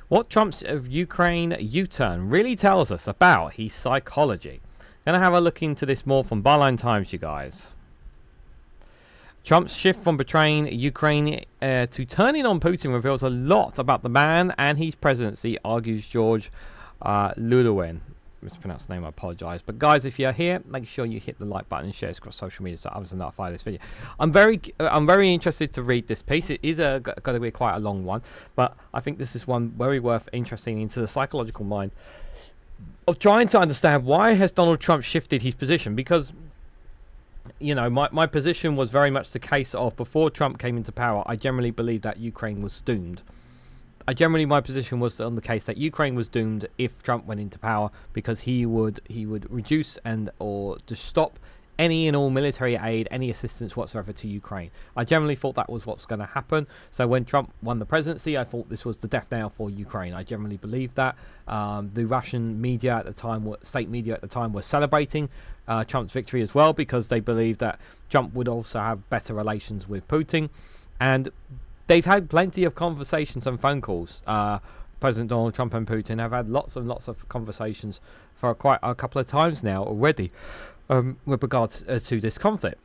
What Trump's Ukraine U-turn really tells us about his psychology. Gonna have a look into this more from Byline Times, you guys. Trump's shift from betraying Ukraine to turning on Putin reveals a lot about the man and his presidency, argues George Llewelyn. Mispronounced the name, I apologise. But guys, if you're here, make sure you hit the like button and share it across social media so others are notified of this video. I'm very interested to read this piece. It is going to be quite a long one, but I think this is one very worth interesting into the psychological mind of trying to understand why has Donald Trump shifted his position. Because, you know, my position was very much the case of before Trump came into power, I generally believed that Ukraine was doomed. My position was on the case that Ukraine was doomed if Trump went into power, because he would reduce or just stop any and all military aid, any assistance whatsoever to Ukraine. I generally thought that was what's going to happen. So when Trump won the presidency, I thought this was the death knell for Ukraine. I generally believed that. The Russian media at the time, state media at the time, were celebrating Trump's victory as well, because they believed that Trump would also have better relations with Putin. And they've had plenty of conversations and phone calls. President Donald Trump and Putin have had lots and lots of conversations for quite a couple of times now already with regards to this conflict.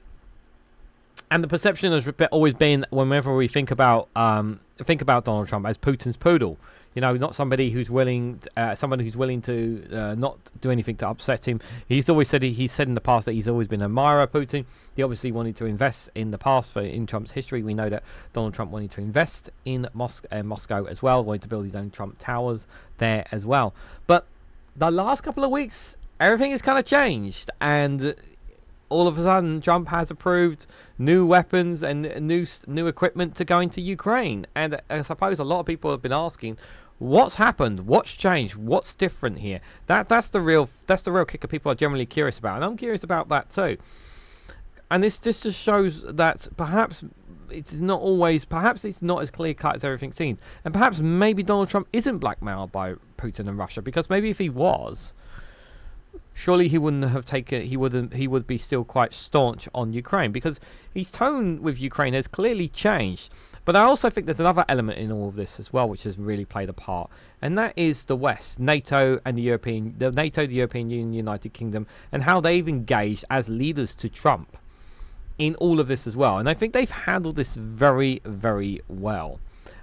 And the perception has always been, whenever we think about Donald Trump, as Putin's poodle. You know, not somebody who's willing, to not do anything to upset him. He's always said, he's said in the past that he's always been an admirer of Putin. He obviously wanted to invest in the past. In Trump's history, we know that Donald Trump wanted to invest in Moscow as well, wanted to build his own Trump Towers there as well. But the last couple of weeks, everything has kind of changed, and all of a sudden, Trump has approved new weapons and new equipment to go into Ukraine. And I suppose a lot of people have been asking, what's happened? What's changed? What's different here? That's the real kicker people are generally curious about, and I'm curious about that too. And this just shows that perhaps it's not as clear cut as everything seems, and perhaps maybe Donald Trump isn't blackmailed by Putin and Russia, because maybe if he was, surely he wouldn't have taken. He would be still quite staunch on Ukraine, because his tone with Ukraine has clearly changed. But I also think there's another element in all of this as well, which has really played a part, and that is the West, NATO, and the European Union, United Kingdom, and how they've engaged as leaders to Trump in all of this as well. And I think they've handled this very, very well.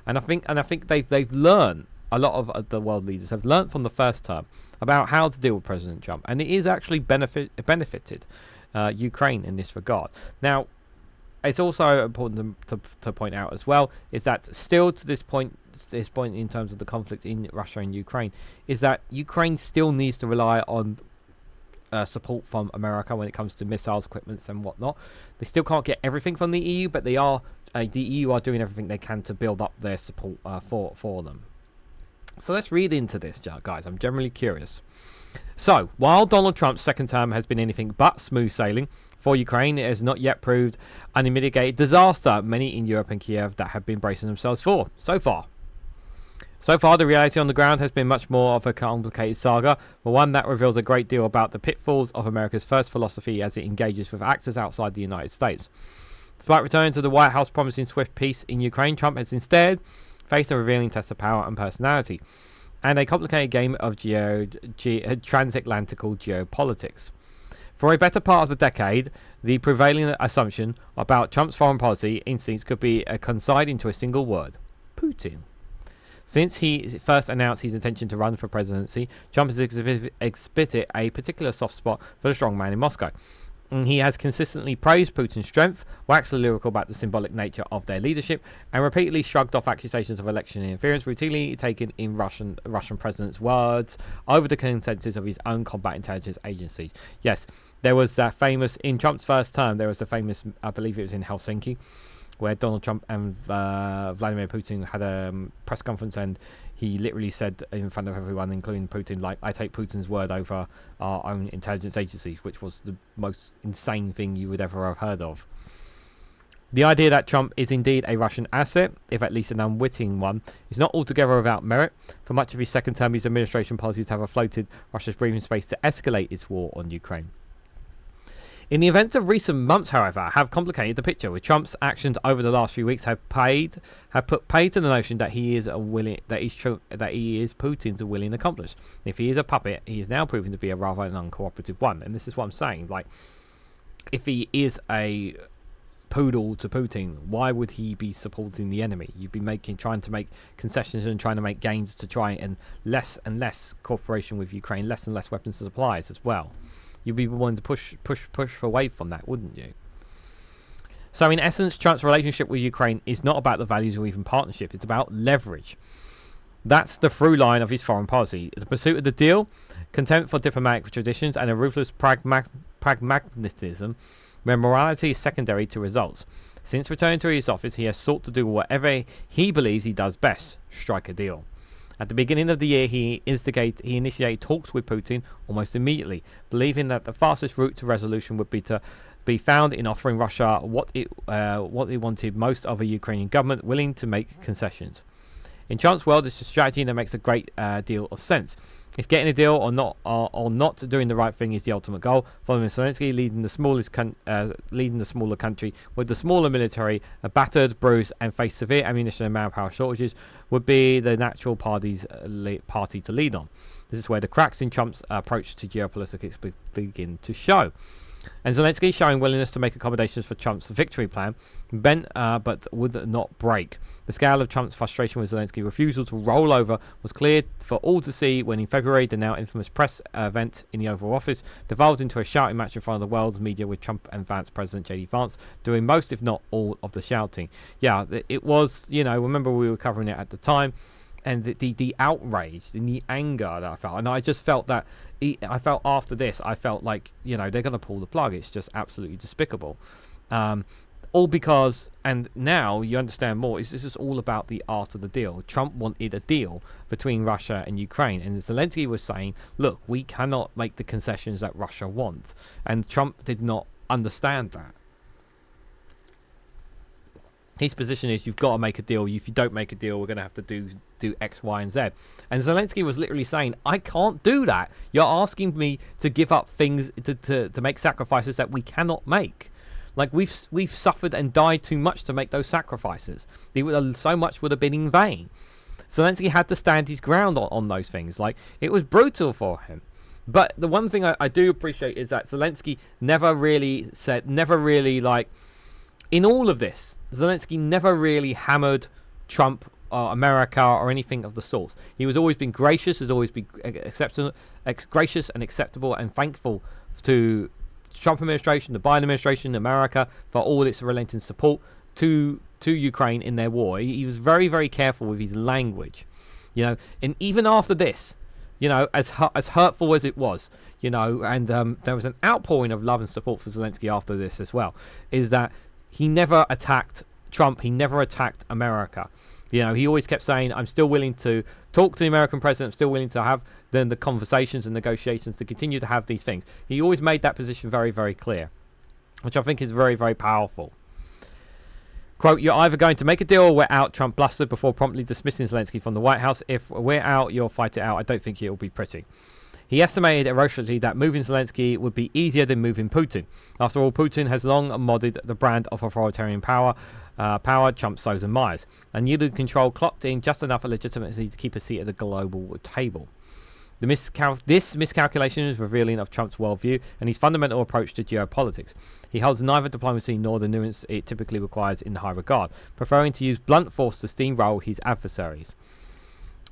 And I think they've learned. A lot of the world leaders have learned from the first term about how to deal with President Trump, and it is actually benefited Ukraine in this regard. Now, it's also important to point out as well is that still to this point in terms of the conflict in Russia and Ukraine, is that Ukraine still needs to rely on support from America when it comes to missiles, equipment, and whatnot. They still can't get everything from the EU, but the EU are doing everything they can to build up their support for them. So let's read into this, guys. I'm generally curious. So, while Donald Trump's second term has been anything but smooth sailing for Ukraine, it has not yet proved unmitigated disaster many in Europe and Kyiv that have been bracing themselves for so far. So far, the reality on the ground has been much more of a complicated saga, but one that reveals a great deal about the pitfalls of America's first philosophy as it engages with actors outside the United States. Despite returning to the White House promising swift peace in Ukraine, Trump has instead faced a revealing test of power and personality, and a complicated game of transatlantic geopolitics. For a better part of the decade, the prevailing assumption about Trump's foreign policy instincts could be concised into a single word: Putin. Since he first announced his intention to run for presidency, Trump has exhibited a particular soft spot for the strongman in Moscow. He has consistently praised Putin's strength, waxed lyrical about the symbolic nature of their leadership, and repeatedly shrugged off accusations of election interference, routinely taken in Russian president's words over the consensus of his own combat intelligence agencies. Yes, there was that famous, in Trump's first term, there was the famous, I believe it was in Helsinki, where Donald Trump and Vladimir Putin had a press conference, and he literally said in front of everyone, including Putin, like, I take Putin's word over our own intelligence agencies, which was the most insane thing you would ever have heard of. The idea that Trump is indeed a Russian asset, if at least an unwitting one, is not altogether without merit. For much of his second term, his administration policies have afforded Russia's breathing space to escalate its war on Ukraine. In the events of recent months, however, have complicated the picture, with Trump's actions over the last few weeks have put paid to the notion that he is Putin's willing accomplice. If he is a puppet, he is now proving to be a rather uncooperative one. And this is what I'm saying. Like, if he is a poodle to Putin, why would he be supporting the enemy? You'd be trying to make concessions and trying to make gains to try and less cooperation with Ukraine, less and less weapons and supplies as well. You'd be wanting to push away from that, wouldn't you? So in essence, Trump's relationship with Ukraine is not about the values or even partnership. It's about leverage. That's the through line of his foreign policy: the pursuit of the deal, contempt for diplomatic traditions, and a ruthless pragmatism where morality is secondary to results. Since returning to his office, he has sought to do whatever he believes he does best: strike a deal. At the beginning of the year, he initiated talks with Putin almost immediately, believing that the fastest route to resolution would be to be found in offering Russia what it wanted most of a Ukrainian government willing to make concessions. In Trump's world, it's a strategy that makes a great deal of sense. If getting a deal or not doing the right thing is the ultimate goal, following Zelensky leading the smaller country with the smaller military, a battered, bruised, and face severe ammunition and manpower shortages, would be the natural party to lead on. This is where the cracks in Trump's approach to geopolitics begin to show. And Zelensky showing willingness to make accommodations for Trump's victory plan, bent but would not break. The scale of Trump's frustration with Zelensky's refusal to roll over was clear for all to see when in February the now infamous press event in the Oval Office devolved into a shouting match in front of the world's media, with Trump and Vance President J.D. Vance doing most if not all of the shouting. Yeah, it was, remember we were covering it at the time, and the outrage and the anger that I felt, and I just felt that I felt after this, I felt like they're going to pull the plug. It's just absolutely despicable, all because, and now you understand more, this is all about the art of the deal. Trump wanted a deal between Russia and Ukraine, and Zelensky was saying, look, we cannot make the concessions that Russia wants, and Trump did not understand that. His position is, you've got to make a deal. If you don't make a deal, we're going to have to do X, Y, and Z. And Zelensky was literally saying, I can't do that. You're asking me to give up things, to make sacrifices that we cannot make. Like, we've suffered and died too much to make those sacrifices. So much would have been in vain. Zelensky had to stand his ground on those things. Like, it was brutal for him. But the one thing I do appreciate is that Zelensky never really, in all of this, Zelensky never really hammered Trump or America or anything of the sort. He was always been gracious, has always been gracious and acceptable and thankful to Trump administration, the Biden administration, America, for all its relentless support to Ukraine in their war. He was very, very careful with his language, and even after this, as hurtful as it was, and there was an outpouring of love and support for Zelensky after this as well, is that he never attacked Trump. He never attacked America. He always kept saying, I'm still willing to talk to the American president. I'm still willing to have the conversations and negotiations to continue to have these things. He always made that position very, very clear, which I think is very, very powerful. Quote, you're either going to make a deal or we're out, Trump blustered before promptly dismissing Zelensky from the White House. If we're out, you'll fight it out. I don't think it'll be pretty. He estimated erroneously that moving Zelensky would be easier than moving Putin. After all, Putin has long modded the brand of authoritarian power Trump sows and mires, and yielded control clocked in just enough legitimacy to keep a seat at the global table. This miscalculation is revealing of Trump's worldview and his fundamental approach to geopolitics. He holds neither diplomacy nor the nuance it typically requires in high regard, preferring to use blunt force to steamroll his adversaries.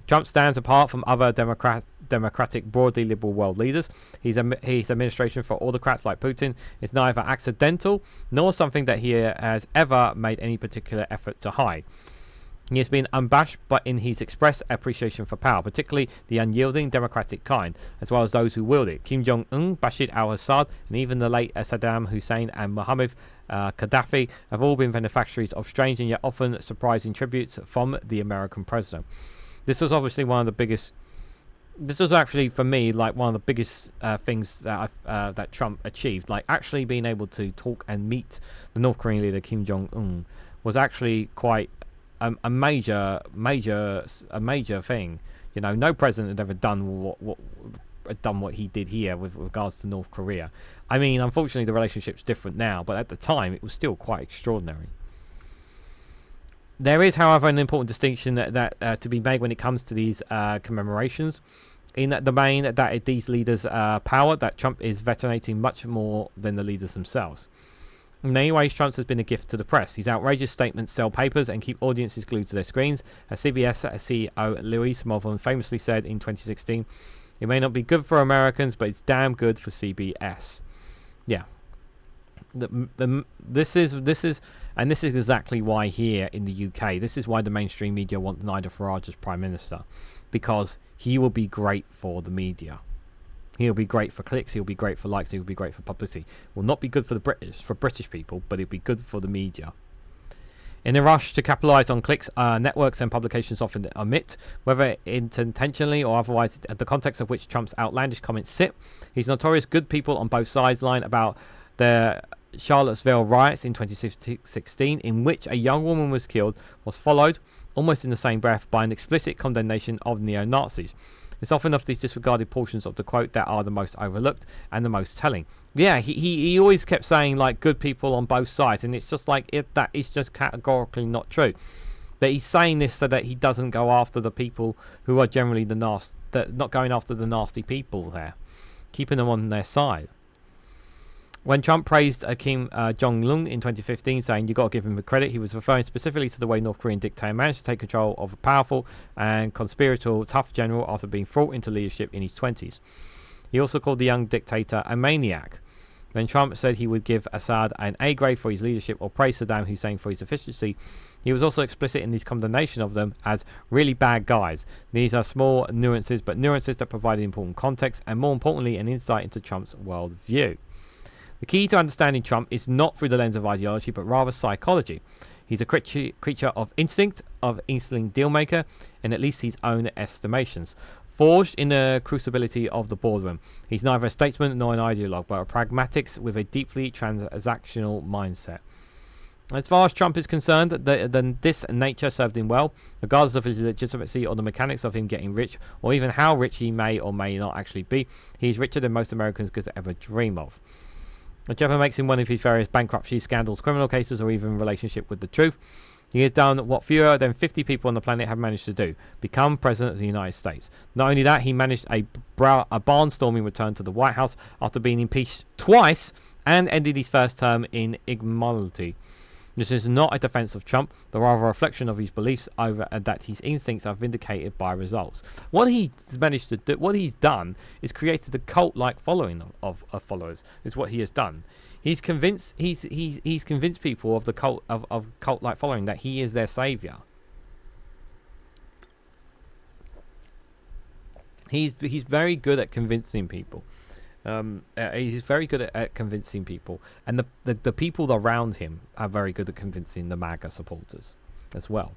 Trump stands apart from other democratic, broadly liberal world leaders. His administration for autocrats like Putin is neither accidental nor something that he has ever made any particular effort to hide. He has been unabashed but in his expressed appreciation for power, particularly the unyielding democratic kind, as well as those who wield it. Kim Jong-un, Bashar al-Assad, and even the late Saddam Hussein and Mohammed Gaddafi have all been beneficiaries of strange and yet often surprising tributes from the American president. This was obviously one of the biggest. This was actually, for me, like one of the biggest things that that Trump achieved. Like actually being able to talk and meet the North Korean leader Kim Jong-un was actually quite a major thing. No president had ever done what done what he did here with regards to North Korea. I mean, unfortunately, the relationship's different now, but at the time, it was still quite extraordinary. There is, however, an important distinction that to be made when it comes to these commemorations. In the main, that these leaders' power, that Trump is vetoing much more than the leaders themselves. In many ways, Trump's has been a gift to the press. His outrageous statements sell papers and keep audiences glued to their screens. As CBS CEO Louis Mulvon famously said in 2016, "It may not be good for Americans, but it's damn good for CBS." Yeah. This is exactly why here in the UK, this is why the mainstream media want Nigel Farage as Prime Minister, because he will be great for the media. He'll be great for clicks, he'll be great for likes, he'll be great for publicity. Will not be good for British people, but it'll be good for the media. In a rush to capitalise on clicks, networks and publications often omit, whether intentionally or otherwise, the context of which Trump's outlandish comments sit. His notorious good people on both sides line about the Charlottesville riots in 2016, in which a young woman was killed, was followed, almost in the same breath, by an explicit condemnation of neo-Nazis. It's often of these disregarded portions of the quote that are the most overlooked and the most telling. Yeah, he always kept saying, like, good people on both sides, and it's just like, that is just categorically not true. But he's saying this so that he doesn't go after the people who are generally not going after the nasty people there, keeping them on their side. When Trump praised Kim Jong-un in 2015, saying you got to give him the credit, he was referring specifically to the way North Korean dictator managed to take control of a powerful and conspiratorial tough general after being brought into leadership in his 20s. He also called the young dictator a maniac. When Trump said he would give Assad an A grade for his leadership or praise Saddam Hussein for his efficiency, he was also explicit in his condemnation of them as really bad guys. These are small nuances, but nuances that provide important context and, more importantly, an insight into Trump's worldview. The key to understanding Trump is not through the lens of ideology, but rather psychology. He's a creature of instinct dealmaker, in at least his own estimations. Forged in the crucibility of the boardroom, he's neither a statesman nor an ideologue, but a pragmatist with a deeply transactional mindset. As far as Trump is concerned, then this nature served him well, regardless of his legitimacy or the mechanics of him getting rich, or even how rich he may or may not actually be. He's richer than most Americans could ever dream of. Whichever makes him one of his various bankruptcies, scandals, criminal cases, or even relationship with the truth, he has done what fewer than 50 people on the planet have managed to do: become President of the United States. Not only that, he managed a barnstorming return to the White House after being impeached twice and ended his first term in immorality. This is not a defense of Trump, but rather a reflection of his beliefs over that his instincts are vindicated by results. What he's managed to do, what he's done, is created a cult-like following of followers. Is what he has done. He's convinced people of the cult-like following that he is their savior. He's very good at convincing people. He's very good at convincing people, and the people around him are very good at convincing the MAGA supporters as well.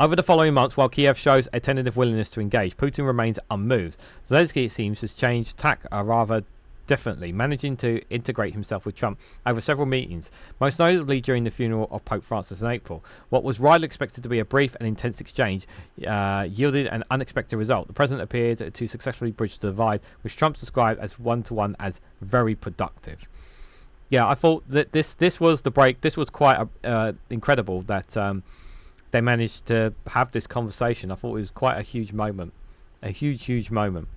Over the following months, while Kiev shows a tentative willingness to engage, Putin remains unmoved. Zelensky, it seems, has changed tack rather differently, managing to integrate himself with Trump over several meetings, most notably during the funeral of Pope Francis in April. What was rightly expected to be a brief and intense exchange yielded an unexpected result. The president appeared to successfully bridge the divide, which Trump described as one-to-one as very productive. Yeah, I thought that this was the break. This was quite incredible that they managed to have this conversation. I thought it was quite a huge moment. A huge moment.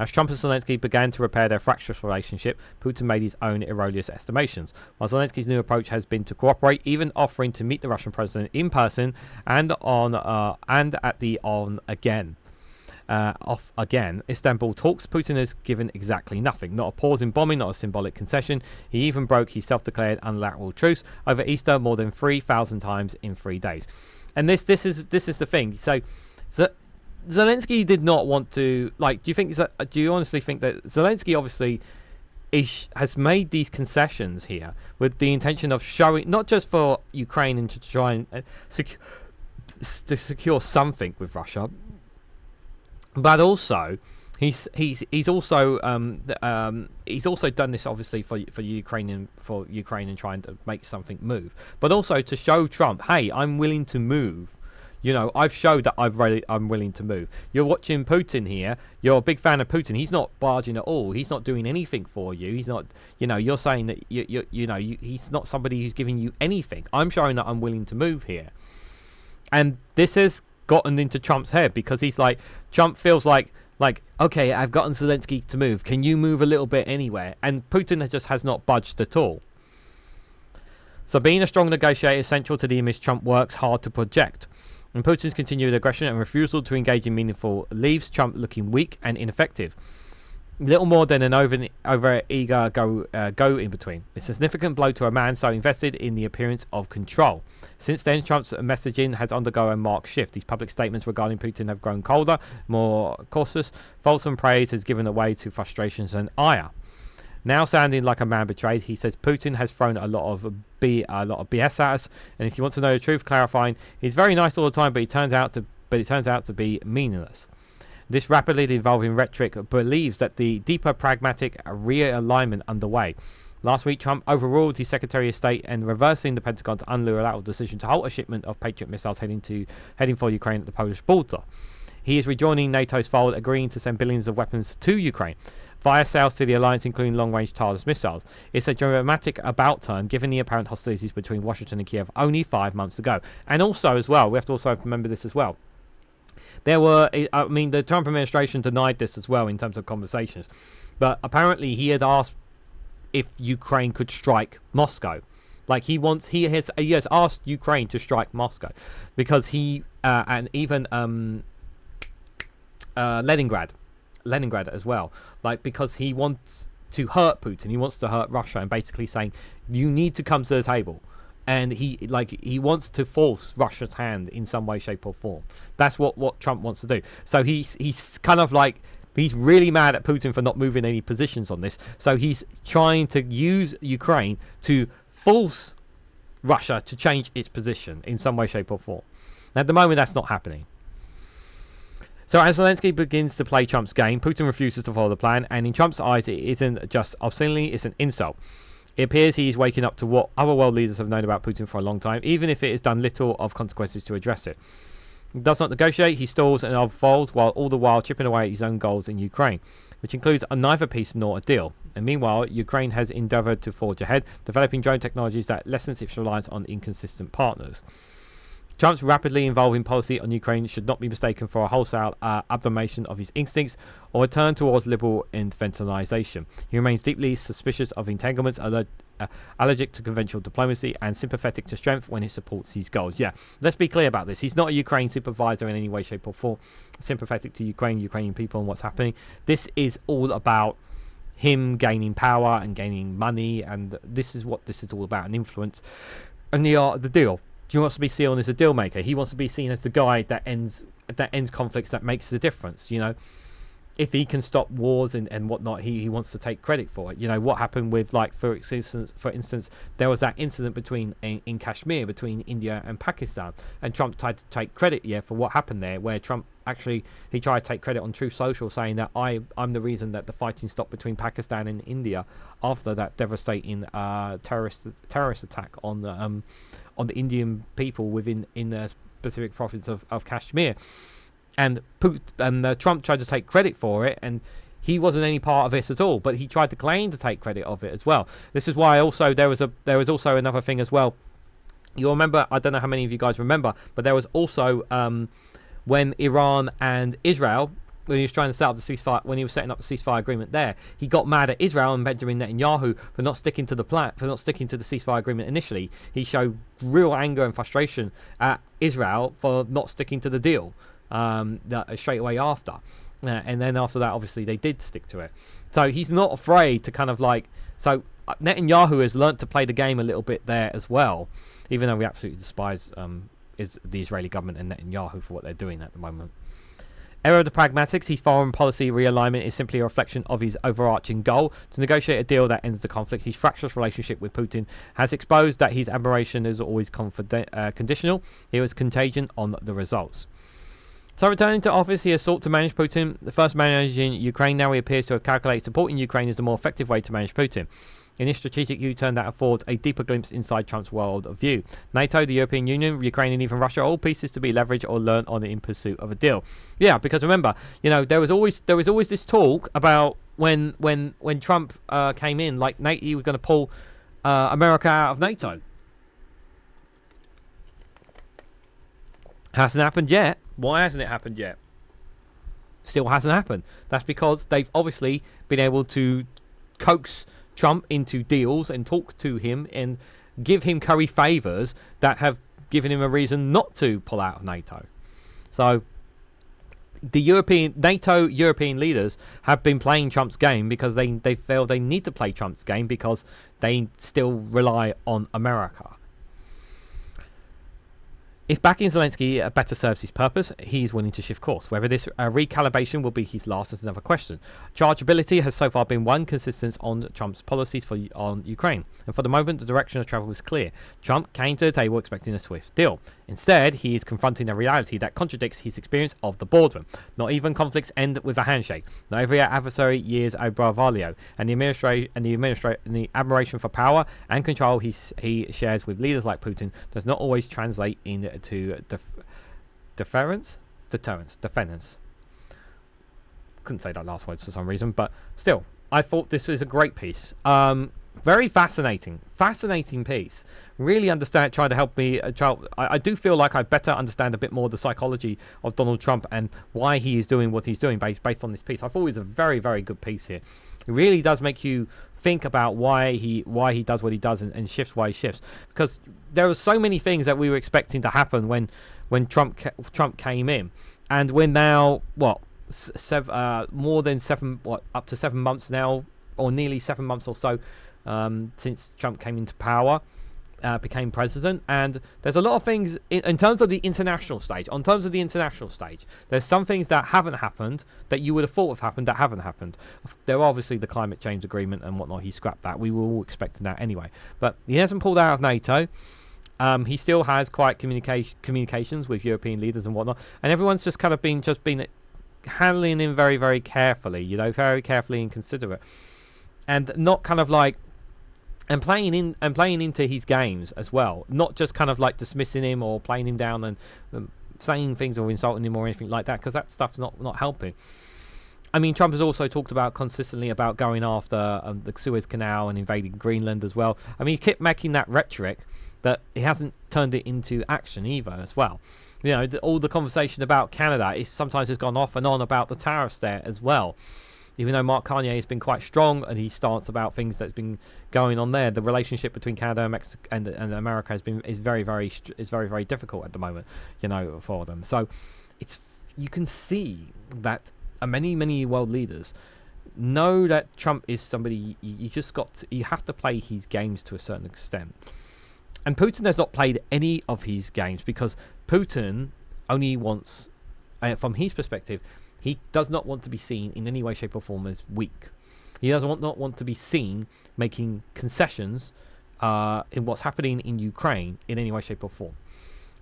As Trump and Zelensky began to repair their fractious relationship, Putin made his own erroneous estimations. While Zelensky's new approach has been to cooperate, even offering to meet the Russian president in person and off again, Istanbul talks, Putin has given exactly nothing. Not a pause in bombing, not a symbolic concession. He even broke his self-declared unilateral truce over Easter more than 3,000 times in 3 days. And this is the thing. So Zelensky did not want to, like, do you honestly think that Zelensky obviously has made these concessions here with the intention of showing, not just for Ukraine and to try and secure something with Russia, but also he's also done this obviously for Ukraine and trying to make something move, but also to show Trump, hey, I'm willing to move. You know, I've showed that I'm willing to move. You're watching Putin here. You're a big fan of Putin. He's not barging at all. He's not doing anything for you. He's not, you know, you're saying that he's not somebody who's giving you anything. I'm showing that I'm willing to move here. And this has gotten into Trump's head because he's like, Trump feels like, okay, I've gotten Zelensky to move. Can you move a little bit anywhere? And Putin has not budged at all. So being a strong negotiator is central to the image Trump works hard to project. And Putin's continued aggression and refusal to engage in meaningful leaves Trump looking weak and ineffective. Little more than an over-eager go in between. It's a significant blow to a man so invested in the appearance of control. Since then, Trump's messaging has undergone a marked shift. These public statements regarding Putin have grown colder, more cautious. False praise has given way to frustrations and ire. Now sounding like a man betrayed, he says Putin has thrown a lot of BS at us, and if you want to know the truth, clarifying, he's very nice all the time, but it turns out to be meaningless. This rapidly evolving rhetoric believes that the deeper pragmatic realignment underway. Last week, Trump overruled his Secretary of State and reversing the Pentagon's unilateral decision to halt a shipment of Patriot missiles heading for Ukraine at the Polish border. He is rejoining NATO's fold, agreeing to send billions of weapons to Ukraine via sales to the alliance, including long-range TARDIS missiles. It's a dramatic about-turn, given the apparent hostilities between Washington and Kiev only 5 months ago. And also, as well, we have to also remember this as well. The Trump administration denied this as well in terms of conversations, but apparently he had asked if Ukraine could strike Moscow. Like he has asked Ukraine to strike Moscow because and even Leningrad as well, like because he wants to hurt Putin, he wants to hurt Russia, and basically saying you need to come to the table. And he wants to force Russia's hand in some way, shape, or form. That's what Trump wants to do. So he's kind of like, he's really mad at Putin for not moving any positions on this. So he's trying to use Ukraine to force Russia to change its position in some way, shape, or form. At the moment, that's not happening. So as Zelensky begins to play Trump's game, Putin refuses to follow the plan, and in Trump's eyes, it isn't just obscenity, it's an insult. It appears he is waking up to what other world leaders have known about Putin for a long time, even if it has done little of consequences to address it. He does not negotiate, he stalls and unfolds, while all the while chipping away at his own goals in Ukraine, which includes neither peace nor a deal. And meanwhile, Ukraine has endeavoured to forge ahead, developing drone technologies that lessens its reliance on inconsistent partners. Trump's rapidly evolving policy on Ukraine should not be mistaken for a wholesale abdomation of his instincts or a turn towards liberal infantilization. He remains deeply suspicious of entanglements, allergic to conventional diplomacy, and sympathetic to strength when it supports his goals. Yeah, let's be clear about this. He's not a Ukraine supervisor in any way, shape, or form. Sympathetic to Ukrainian people and what's happening. This is all about him gaining power and gaining money, and this is what this is all about, an influence. And the deal. He wants to be seen as a deal maker. He wants to be seen as the guy that ends conflicts, that makes the difference. You know, if he can stop wars and whatnot, he wants to take credit for it. You know, what happened with, like, for instance, there was that incident in Kashmir between India and Pakistan, and Trump tried to take credit for what happened there, where Trump actually he tried to take credit on Truth Social, saying that I'm the reason that the fighting stopped between Pakistan and India after that devastating terrorist attack on the Indian people in the specific province of Kashmir. And Trump tried to take credit for it, and he wasn't any part of this at all, but he tried to claim to take credit of it as well. This is why also there was also another thing as well. You'll remember, I don't know how many of you guys remember, but there was also when Iran and Israel, when he was trying to set up the ceasefire, when he was setting up the ceasefire agreement there, he got mad at Israel and Benjamin Netanyahu for not sticking to the plan, for not sticking to the ceasefire agreement initially. He showed real anger and frustration at Israel for not sticking to the deal straight away after. And then after that, obviously, they did stick to it. So he's not afraid to kind of like... So Netanyahu has learnt to play the game a little bit there as well, even though we absolutely despise is the Israeli government and Netanyahu for what they're doing at the moment. Error of the pragmatics, his foreign policy realignment is simply a reflection of his overarching goal to negotiate a deal that ends the conflict. His fractious relationship with Putin has exposed that his admiration is always conditional. It was contagion on the results. So returning to office, he has sought to manage Putin. The first managing Ukraine, now he appears to have calculated supporting Ukraine is the more effective way to manage Putin. in this strategic U-turn that affords a deeper glimpse inside Trump's world of view. NATO, the European Union, Ukraine, and even Russia, all pieces to be leveraged or learned on in pursuit of a deal. Yeah, because remember, you know, there was always this talk about when Trump came in, like he was going to pull America out of NATO. Hasn't happened yet. Why hasn't it happened yet? Still hasn't happened. That's because they've obviously been able to coax Trump into deals and talk to him and give him curry favors that have given him a reason not to pull out of NATO. So the European leaders have been playing Trump's game because they feel they need to play Trump's game because they still rely on America. If backing Zelensky better serves his purpose, he is willing to shift course. Whether this recalibration will be his last is another question. Chargeability has so far been one consistent on Trump's policies on Ukraine. And for the moment, the direction of travel is clear. Trump came to the table expecting a swift deal. Instead, he is confronting a reality that contradicts his experience of the boardroom. Not even conflicts end with a handshake. Not every adversary yields a bravado. And the admiration for power and control he shares with leaders like Putin does not always translate into deterrence. Couldn't say that last word for some reason, but still, I thought this is a great piece. Very fascinating piece. Really try to help me. I do feel like I better understand a bit more the psychology of Donald Trump and why he is doing what he's doing based on this piece. I thought it was a very, very good piece here. It really does make you think about why he does what he does and shifts why he shifts. Because there were so many things that we were expecting to happen when Trump came in, and we're now up to 7 months now, or nearly 7 months or so. Since Trump came into power, became president, and there's a lot of things in terms of the international stage. On terms of the international stage, there's some things that haven't happened that you would have thought have happened that haven't happened. There are obviously the climate change agreement and whatnot. He scrapped that. We were all expecting that anyway. But he hasn't pulled out of NATO. He still has quite communications with European leaders and whatnot, and everyone's just been handling him very, very carefully. You know, very carefully and considerate, and not kind of like. And playing into his games as well, not just kind of like dismissing him or playing him down and saying things or insulting him or anything like that, because that stuff's not helping. I mean, Trump has also talked about consistently about going after the Suez Canal and invading Greenland as well. I mean, he kept making that rhetoric, that he hasn't turned it into action either as well. You know, all the conversation about Canada is sometimes has gone off and on about the tariffs there as well. Even though Mark Carney has been quite strong and he starts about things that's been going on there, the relationship between Canada and Mexico and America is very, very difficult at the moment, you know, for them. So you can see that many world leaders know that Trump is somebody you have to play his games to a certain extent. And Putin has not played any of his games because Putin only wants, from his perspective, he does not want to be seen in any way, shape or form as weak. He does not want to be seen making concessions in what's happening in Ukraine in any way, shape or form.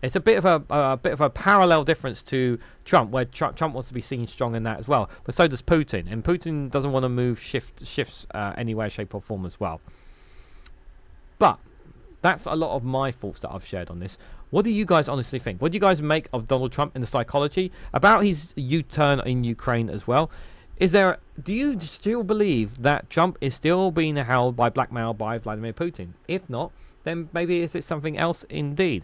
It's a bit of a parallel difference to Trump, where Trump wants to be seen strong in that as well. But so does Putin, and Putin doesn't want to shifts any way, shape or form as well. But that's a lot of my thoughts that I've shared on this. What do you guys honestly think? What do you guys make of Donald Trump and the psychology about his U-turn in Ukraine as well? Do you still believe that Trump is still being held by blackmail by Vladimir Putin? If not, then maybe is it something else indeed?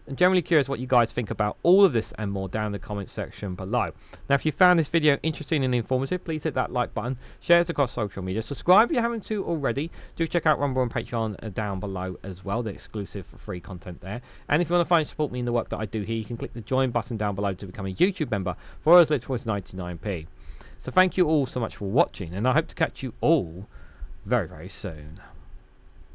I'm generally curious what you guys think about all of this and more down in the comment section below. Now, if you found this video interesting and informative, please hit that like button, share it across social media, subscribe if you haven't already. Do check out Rumble and Patreon down below as well, the exclusive free content there. And if you want to find and support me in the work that I do here, you can click the join button down below to become a YouTube member for as little as 99p. So thank you all so much for watching, and I hope to catch you all very, very soon.